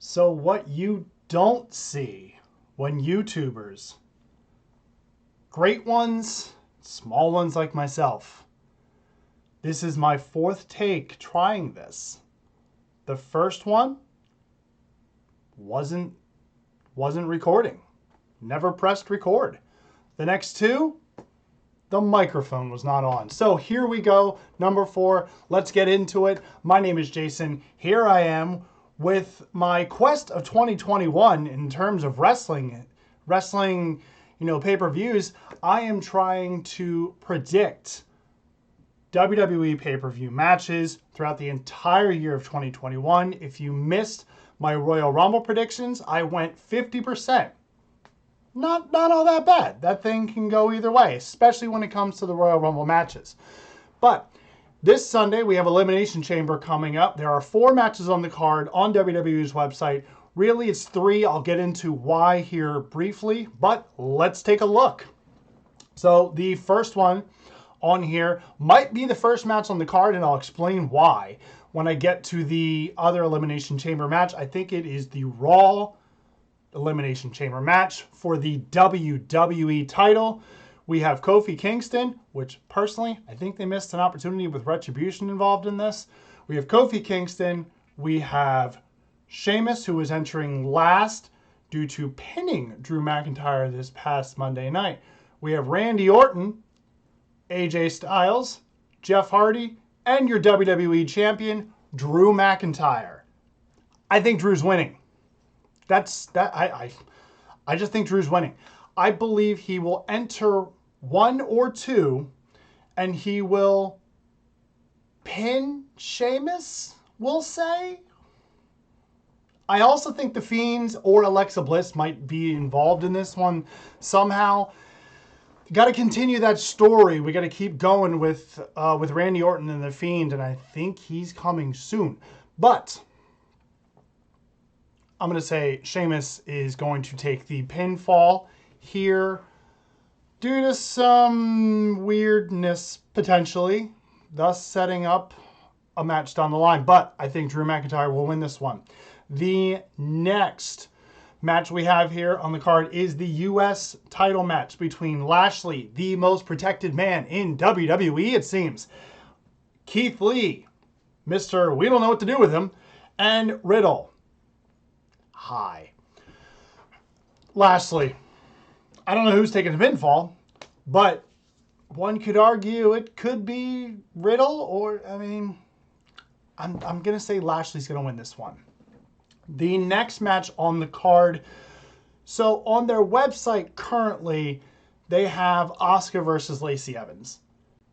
So what you don't see when YouTubers, great ones, small ones like myself, this is my fourth take trying this. The first one wasn't recording. Never pressed record. The next two, the microphone was not on. So here we go, number 4. Let's get into it. My name is Jason. Here I am with my quest of 2021 in terms of wrestling, pay-per-views. I am trying to predict WWE pay-per-view matches throughout the entire year of 2021. If you missed my Royal Rumble predictions, I went 50%. Not all that bad. That thing can go either way, especially when it comes to the Royal Rumble matches. But this Sunday, we have Elimination Chamber coming up. There are 4 matches on the card on WWE's website. Really, it's 3. I'll get into why here briefly, but let's take a look. So the first one on here might be the first match on the card, and I'll explain why when I get to the other Elimination Chamber match. I think it is the Raw Elimination Chamber match for the WWE title. We have Kofi Kingston, which personally, I think they missed an opportunity with Retribution involved in this. We have Kofi Kingston. We have Sheamus, who is entering last due to pinning Drew McIntyre this past Monday night. We have Randy Orton, AJ Styles, Jeff Hardy, and your WWE champion, Drew McIntyre. I think Drew's winning. I just think Drew's winning. I believe he will enter 1 or 2, and he will pin Sheamus, we'll say. I also think The Fiends or Alexa Bliss might be involved in this one somehow. Got to continue that story. We got to keep going with Randy Orton and The Fiend, and I think he's coming soon. But I'm going to say Sheamus is going to take the pinfall here due to some weirdness, potentially, thus setting up a match down the line. But I think Drew McIntyre will win this one. The next match we have here on the card is the U.S. title match between Lashley, the most protected man in WWE, it seems, Keith Lee, Mr. We don't know what to do with him, and Riddle. Hi. Lashley. I don't know who's taking the pinfall, but one could argue it could be Riddle, or, I'm going to say Lashley's going to win this one. The next match on the card, so on their website currently, they have Asuka versus Lacey Evans.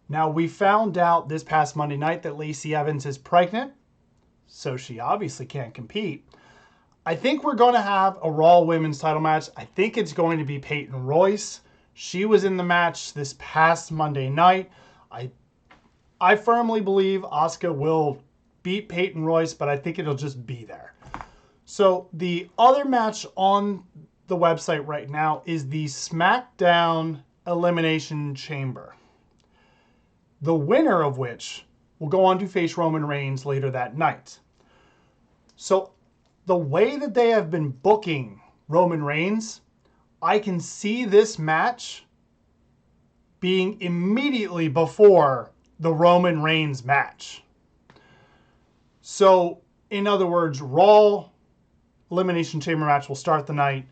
Now, we found out this past Monday night that Lacey Evans is pregnant, so she obviously can't compete. I think we're going to have a Raw Women's title match. I think it's going to be Peyton Royce. She was in the match this past Monday night. I firmly believe Asuka will beat Peyton Royce, but I think it'll just be there. So the other match on the website right now is the SmackDown Elimination Chamber, the winner of which will go on to face Roman Reigns later that night. So the way that they have been booking Roman Reigns, I can see this match being immediately before the Roman Reigns match. So, in other words, Raw Elimination Chamber match will start the night.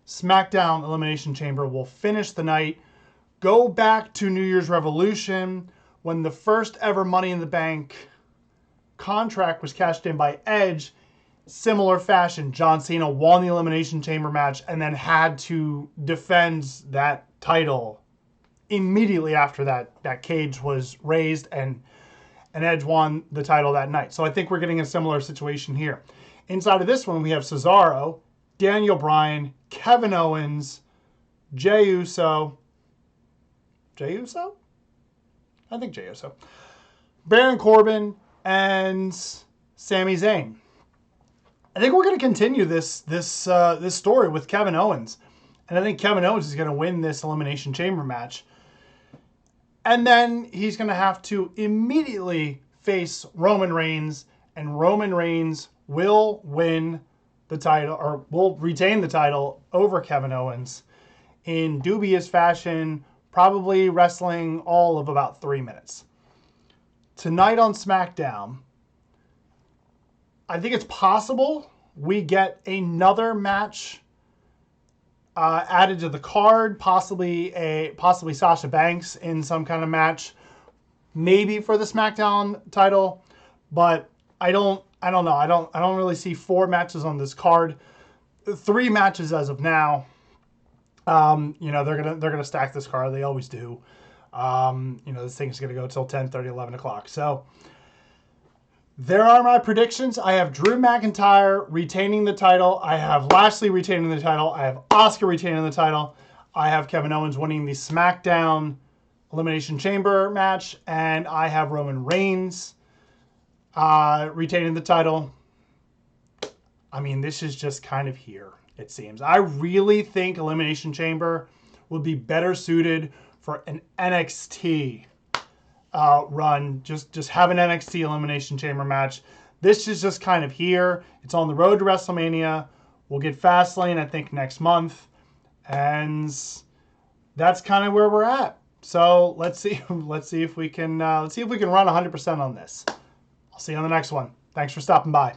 SmackDown Elimination Chamber will finish the night. Go back to New Year's Revolution when the first ever Money in the Bank contract was cashed in by Edge. Similar fashion, John Cena won the Elimination Chamber match and then had to defend that title immediately after that cage was raised, and Edge won the title that night. So I think we're getting a similar situation here. Inside of this one, we have Cesaro, Daniel Bryan, Kevin Owens, Jey Uso. Jey Uso? I think Jey Uso. Baron Corbin, and Sami Zayn. I think we're going to continue this story with Kevin Owens. And I think Kevin Owens is going to win this Elimination Chamber match. And then he's going to have to immediately face Roman Reigns, and Roman Reigns will win the title, or will retain the title over Kevin Owens in dubious fashion, probably wrestling all of about 3 minutes. Tonight on SmackDown, I think it's possible we get another match added to the card, possibly Sasha Banks in some kind of match, maybe for the SmackDown title, but I don't know. I don't really see 4 matches on this card. 3 matches as of now. You know, they're gonna stack this card. They always do. You know, this thing's gonna go till 10:30, 11 o'clock. So there are my predictions. I have Drew McIntyre retaining the title. I have Lashley retaining the title. I have Asuka retaining the title. I have Kevin Owens winning the SmackDown Elimination Chamber match, and I have Roman Reigns retaining the title. I mean, this is just kind of here, it seems. I really think Elimination Chamber would be better suited for an NXT run. Just have an NXT Elimination Chamber match. This is just kind of here. It's on the road to WrestleMania. We'll get Fastlane, I think, next month. And that's kind of where we're at. So let's see if we can run 100% on this. I'll see you on the next one. Thanks for stopping by.